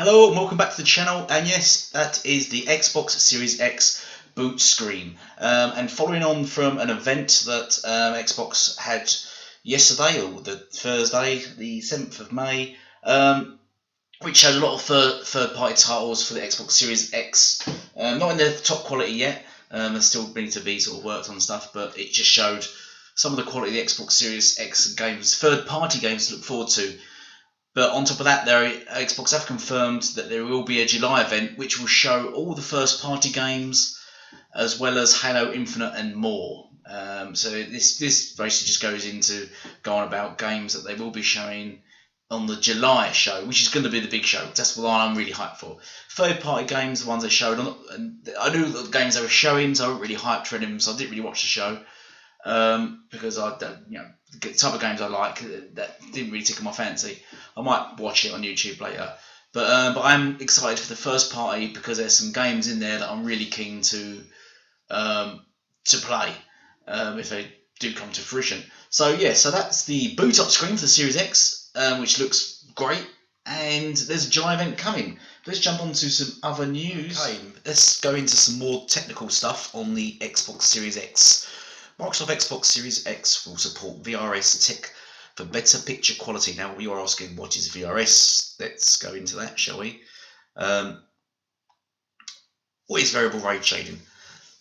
Hello and welcome back to the channel, and yes, that is the Xbox Series X boot screen. And following on from an event that Xbox had yesterday, or the Thursday, the 7th of May, which showed a lot of third-party titles for the Xbox Series X. Not in their top quality yet, there's still need to be sort of worked on stuff, but it just showed some of the quality of the Xbox Series X games, third-party games to look forward to. But on top of that, Xbox have confirmed that there will be a July event which will show all the first-party games, as well as Halo Infinite and more. So this basically just goes into going about games that they will be showing on the July show, which is going to be the big show. That's what I'm really hyped for. Third-party games, the ones they showed, and I knew the games they were showing, so I wasn't really hyped for them, so I didn't really watch the show. Because I don't, the type of games I like that didn't really tickle my fancy. I might watch it on YouTube later, but I'm excited for the first party because there's some games in there that I'm really keen to play if they do come to fruition. So yeah, so that's the boot up screen for the Series X, which looks great, and there's a July event coming. Let's jump on to some other news. Okay, let's go into some more technical stuff on the Xbox Series X. Microsoft Xbox Series X will support VRS tech for better picture quality. Now, you are asking, what is VRS? Let's go into that, shall we? What is variable ray shading?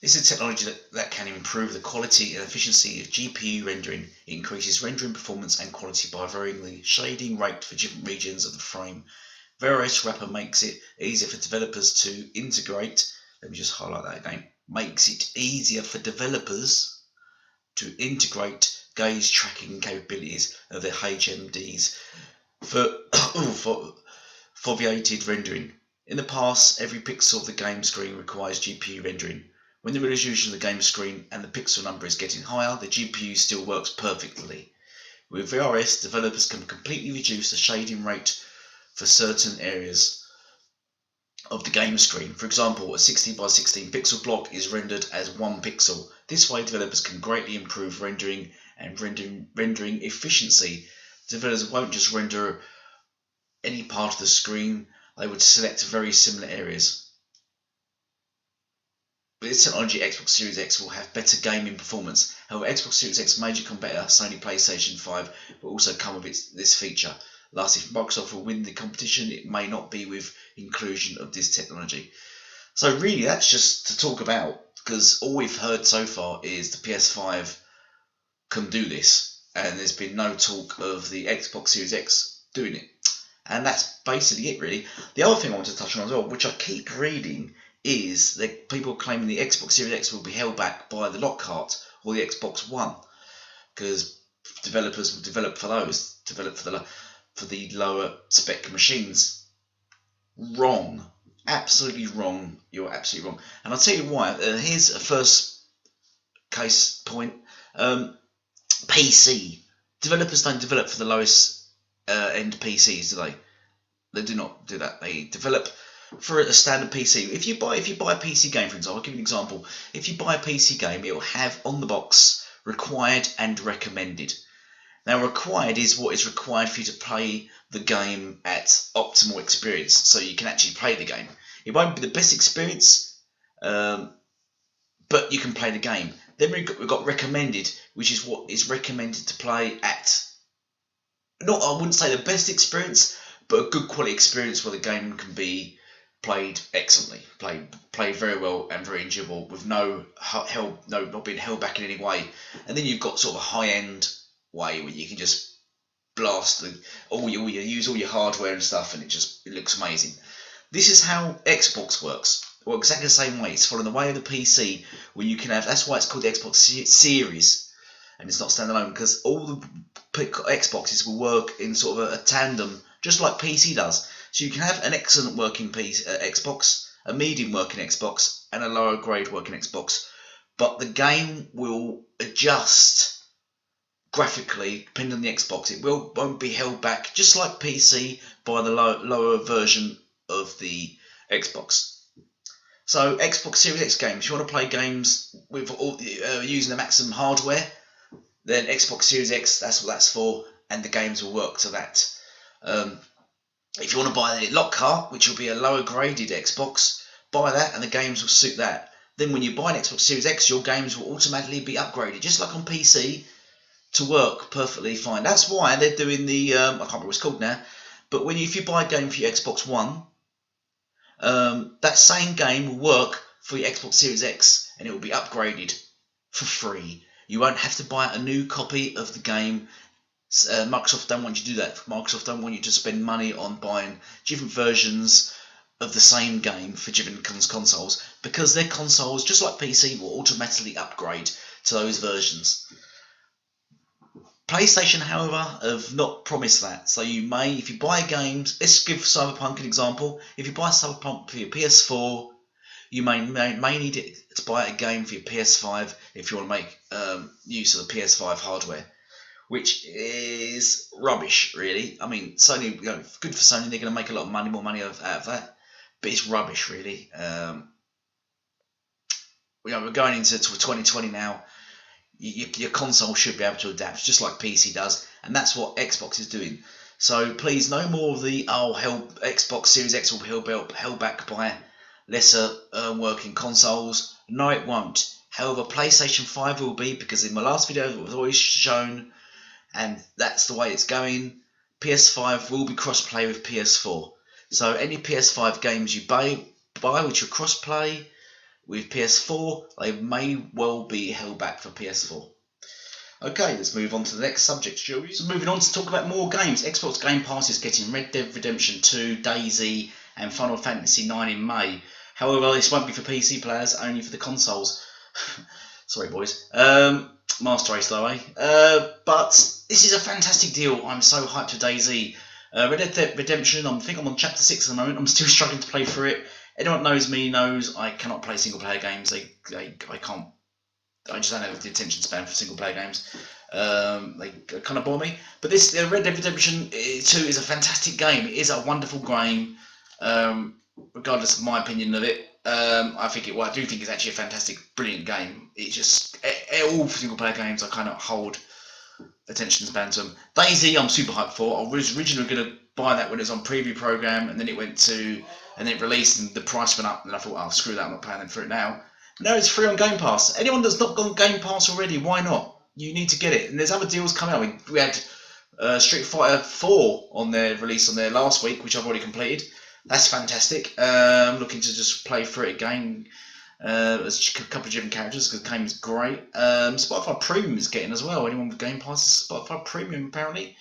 This is technology that can improve the quality and efficiency of GPU rendering. It increases rendering performance and quality by varying the shading rate for different regions of the frame. VRS Wrapper makes it easier for developers to integrate. Let me just highlight that again. Makes it easier for developers to integrate gaze tracking capabilities of their HMDs for foveated rendering. In the past, every pixel of the game screen requires GPU rendering. When the resolution of the game screen and the pixel number is getting higher, the GPU still works perfectly. With VRS, developers can completely reduce the shading rate for certain areas of the game screen. For example, a 16 by 16 pixel block is rendered as 1 pixel. This way, developers can greatly improve rendering and rendering efficiency. Developers won't just render any part of the screen, they would select very similar areas. With this technology, Xbox Series X will have better gaming performance. However, Xbox Series X major competitor, Sony PlayStation 5, will also come with this feature. Lastly, if Microsoft will win the competition, it may not be with inclusion of this technology. So really, that's just to talk about, because all we've heard so far is the PS5 can do this, and there's been no talk of the Xbox Series X doing it. And that's basically it, really. The other thing I want to touch on as well, which I keep reading, is that people claiming the Xbox Series X will be held back by the Lockhart or the Xbox One, because developers will develop for the lower spec machines. Wrong. Absolutely wrong. You're absolutely wrong. And I'll tell you why. Here's a first case point. PC. Developers don't develop for the lowest end PCs, do they? They do not do that. They develop for a standard PC. If you buy a PC game, for example, I'll give you an example. If you buy a PC game, it will have on the box required and recommended. Now, required is what is required for you to play the game at optimal experience, so you can actually play the game. It won't be the best experience, but you can play the game. Then we've got recommended, which is what is recommended to play at, not, I wouldn't say the best experience, but a good quality experience where the game can be played excellently, played very well and very enjoyable, with not being held back in any way. And then you've got sort of a high-end way where you can just blast use all your hardware and stuff, and it looks amazing. This is how Xbox works. Well, exactly the same way. It's following the way of the PC, where you can have. That's why it's called the Xbox Series, and it's not standalone, because all the Xboxes will work in sort of a tandem, just like PC does. So you can have an excellent working Xbox, a medium working Xbox, and a lower grade working Xbox, but the game will adjust graphically depending on the Xbox. It won't be held back, just like PC, by the lower version of the Xbox. So Xbox Series X games, if you want to play games with using the maximum hardware, then Xbox Series X, that's what that's for, and the games will work to that. If you want to buy the lock cart, which will be a lower graded Xbox, buy that and the games will suit that. Then when you buy an Xbox Series X, your games will automatically be upgraded, just like on PC, to work perfectly fine. That's why they're doing the, I can't remember what it's called now, but if you buy a game for your Xbox One, that same game will work for your Xbox Series X and it will be upgraded for free. You won't have to buy a new copy of the game. Microsoft don't want you to do that. Microsoft don't want you to spend money on buying different versions of the same game for different consoles, because their consoles, just like PC, will automatically upgrade to those versions. PlayStation, however, have not promised that. So you may, if you buy games, let's give Cyberpunk an example. If you buy Cyberpunk for your PS4, you may need it to buy a game for your PS5 if you want to make use of the PS5 hardware, which is rubbish, really. I mean, Sony, good for Sony. They're going to make a lot of money, more money out of that, but it's rubbish, really. We're going into 2020 now. Your console should be able to adapt, just like PC does, and that's what Xbox is doing. So please, no more of the Xbox Series X will be held back by lesser working consoles. No, it won't. However, PlayStation 5 will be, because in my last video it was always shown, and that's the way it's going. PS5 will be cross-play with PS4. So any PS5 games you buy which are cross-play with PS4, they may well be held back for PS4. Okay, let's move on to the next subject, shall we? So moving on to talk about more games. Xbox Game Pass is getting Red Dead Redemption 2, DayZ and Final Fantasy 9 in May. However, this won't be for PC players, only for the consoles. Sorry, boys. Master Race though, eh? But this is a fantastic deal. I'm so hyped for DayZ. Red Dead Redemption, I think I'm on chapter 6 at the moment. I'm still struggling to play through it. Anyone knows me knows I cannot play single player games. I can't. I just don't have the attention span for single player games. They kind of bore me. But this Red Dead Redemption 2 is a fantastic game. It is a wonderful game, regardless of my opinion of it. I do think it's actually a fantastic, brilliant game. It just all single player games I kind of hold attention span to them. DayZ I'm super hyped for. I was originally going to buy that when it was on preview program, and then it released and the price went up, and I thought, oh, screw that, I'm not paying for it now. No, it's free on Game Pass. Anyone that's not got Game Pass already, why not? You need to get it. And there's other deals coming out. We had Street Fighter 4 on their release on there last week, which I've already completed. That's fantastic. Looking to just play through it again. There's a couple of different characters because the game is great. Spotify Premium is getting as well. Anyone with Game Pass is Spotify Premium apparently.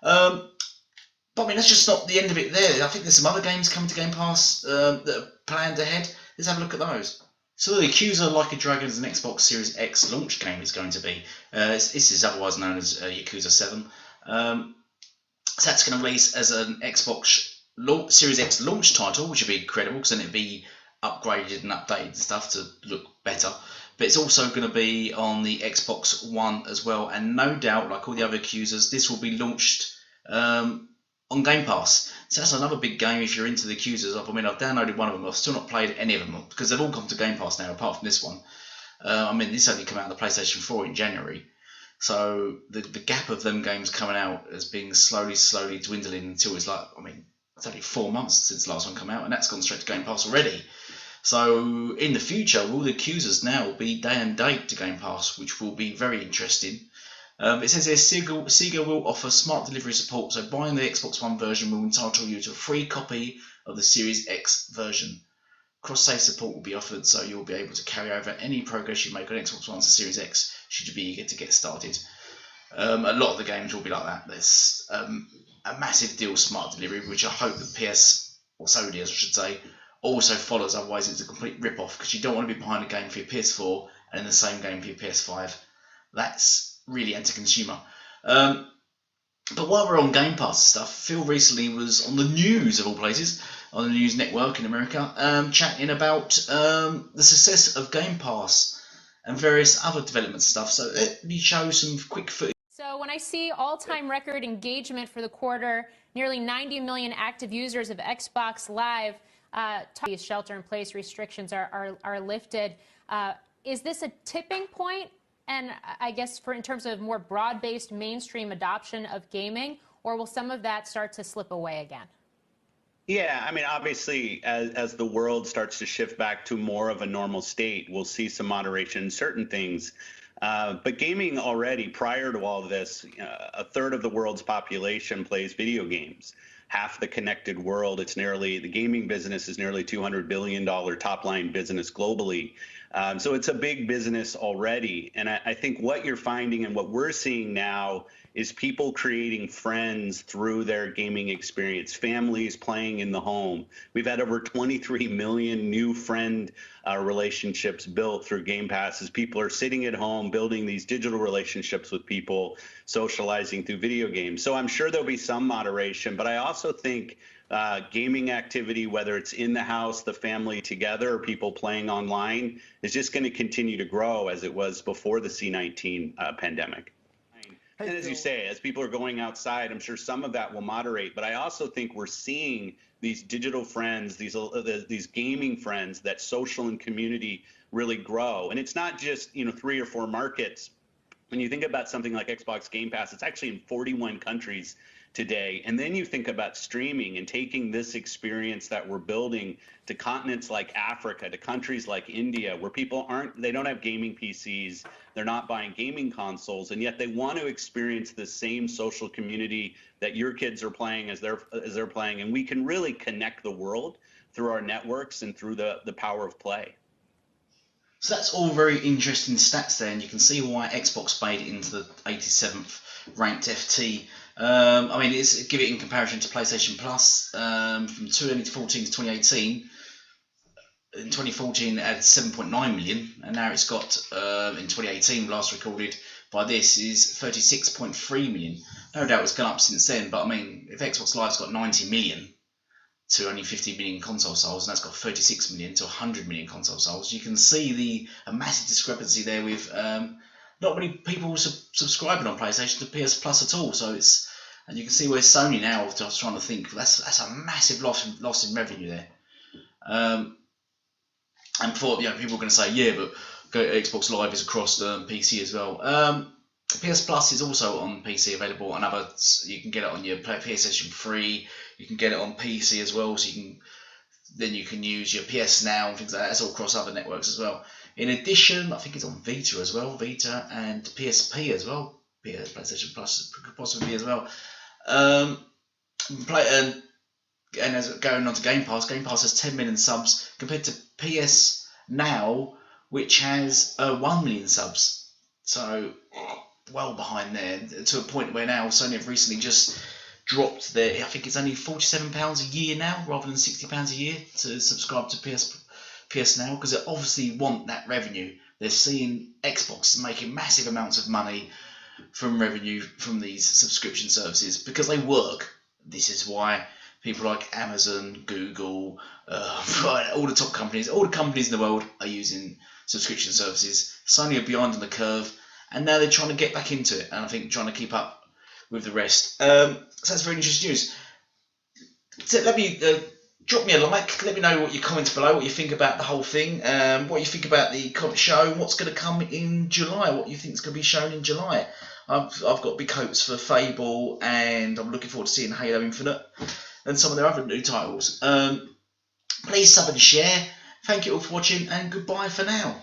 But I mean, that's just not the end of it there. I think there's some other games coming to Game Pass that are planned ahead. Let's have a look at those. So the Yakuza Like a Dragon is an Xbox Series X launch game is going to be. This is otherwise known as Yakuza 7. So that's going to release as an Xbox Series X launch title, which would be incredible because then it'd be upgraded and updated and stuff to look better. But it's also going to be on the Xbox One as well, and no doubt, like all the other Yakuzas, this will be launched on Game Pass. So that's another big game if you're into the Yakuzas. I mean, I've downloaded one of them. I've still not played any of them because they've all come to Game Pass now, apart from this one. I mean, this only came out on the PlayStation 4 in January. So the gap of them games coming out has been slowly dwindling until it's like, I mean, it's only 4 months since the last one came out, and that's gone straight to Game Pass already. So in the future, all the Yakuzas now will be day and date to Game Pass, which will be very interesting. It says here Sega will offer smart delivery support, so buying the Xbox One version will entitle you to a free copy of the Series X version. Cross-save support will be offered, so you'll be able to carry over any progress you make on Xbox One to Series X should you be eager to get started. A lot of the games will be like that. There's a massive deal smart delivery, which I hope the PS, or Sony as I should say, also follows, otherwise it's a complete rip-off, because you don't want to be behind a game for your PS4 and then the same game for your PS5. That's really anti-consumer. But while we're on Game Pass stuff, Phil recently was on the news of all places, on the news network in America, chatting about the success of Game Pass and various other development stuff. So let me show some quick footage. So when I see all-time record engagement for the quarter, nearly 90 million active users of Xbox Live, these shelter-in-place restrictions are lifted. Is this a tipping point? And I guess in terms of more broad-based mainstream adoption of gaming, or will some of that start to slip away again? Yeah, I mean, obviously, as the world starts to shift back to more of a normal state, we'll see some moderation in certain things. But gaming already, prior to all of this, a third of the world's population plays video games. Half the connected world, the gaming business is nearly $200 billion top line business globally. So it's a big business already. And I think what you're finding and what we're seeing now is people creating friends through their gaming experience, families playing in the home. We've had over 23 million new friend relationships built through Game Pass as people are sitting at home building these digital relationships with people, socializing through video games. So I'm sure there'll be some moderation, but I also think gaming activity, whether it's in the house, the family together, or people playing online, is just going to continue to grow as it was before the C-19 pandemic. Hey, And as you Phil. say, as people are going outside, I'm sure some of that will moderate. But I also think we're seeing these digital friends, these gaming friends, that social and community really grow. And it's not just 3 or 4 markets. When you think about something like Xbox Game Pass, it's actually in 41 countries today. And then you think about streaming and taking this experience that we're building to continents like Africa, to countries like India, where people they don't have gaming PCs, they're not buying gaming consoles, and yet they want to experience the same social community that your kids are playing as they're playing. And we can really connect the world through our networks and through the power of play. So that's all very interesting stats there, and you can see why Xbox made it into the 87th ranked FT. I mean, give it in comparison to PlayStation Plus, from 2014 to 2018. In 2014, it had 7.9 million, and now it's got, in 2018, last recorded by this, is 36.3 million. No doubt it's gone up since then, but I mean, if Xbox Live's got 90 million to only 50 million console sales, and that's got 36 million to 100 million console sales, you can see a massive discrepancy there with not many people subscribing on PlayStation to PS Plus at all. So and you can see where Sony now, just trying to think, that's a massive loss in revenue there. And before, people are going to say, yeah, but Xbox Live is across the PC as well. PS Plus is also on PC available, and you can get it on your PlayStation 3. You can get it on PC as well, so you can use your PS Now and things like that. It's all across other networks as well. In addition, I think it's on Vita as well, Vita and PSP as well, PlayStation Plus possibly as well. And as going on to Game Pass has 10 million subs compared to PS Now, which has 1 million subs. So well behind there, to a point where now Sony have recently just dropped I think it's only £47 a year now, rather than £60 a year to subscribe to PS Now, because they obviously want that revenue. They're seeing Xbox is making massive amounts of money from revenue from these subscription services because they work. This is why people like Amazon, Google, all the top companies, all the companies in the world are using subscription services. Sony are behind on the curve, and now they're trying to get back into it, and I think trying to keep up with the rest. So that's very interesting news. So let me drop me a like. Let me know what your comments below, what you think about the whole thing, what you think about the show, and what's going to come in July, what you think is going to be shown in July. I've got big hopes for Fable, and I'm looking forward to seeing Halo Infinite and some of their other new titles. Please sub and share. Thank you all for watching, and goodbye for now.